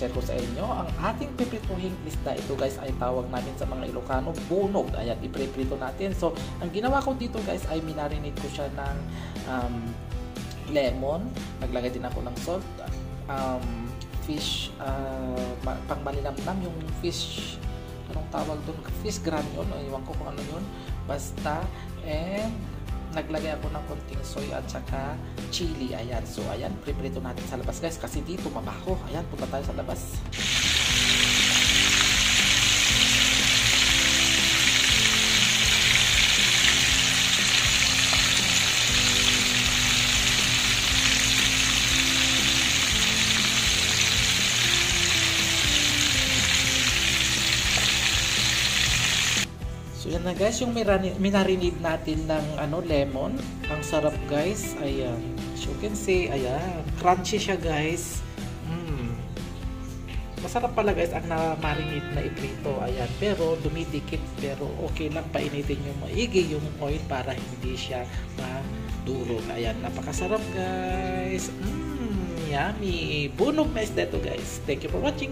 share ko sa inyo. Ang ating piprituhing isda, ito guys ay tawag namin sa mga Ilocano, bunog. Ayan, ipriprito natin. So, ang ginawa ko dito guys ay minarinate ko siya ng lemon. Naglagay din ako ng salt, fish, pang malinamnam yung fish, anong tawag doon? Fish granule, iwan ko kung ano yun. Basta, and naglagay ako ng konting soy at saka chili. Ayan, so ayan, priprito natin sa labas guys kasi dito mabaho. Ayan, punta tayo sa labas. So yan na guys, yung minarinade natin ng lemon. Ang sarap guys. Ayan. As you can see, ayan. Crunchy siya guys. Masarap pala guys ang na-marinate na iprito. Ayan. Pero dumidikit. Pero okay lang painitin yung maigi yung oil para hindi siya madurog. Ayan. Napakasarap guys. Yummy. Bunog na isda to guys. Thank you for watching.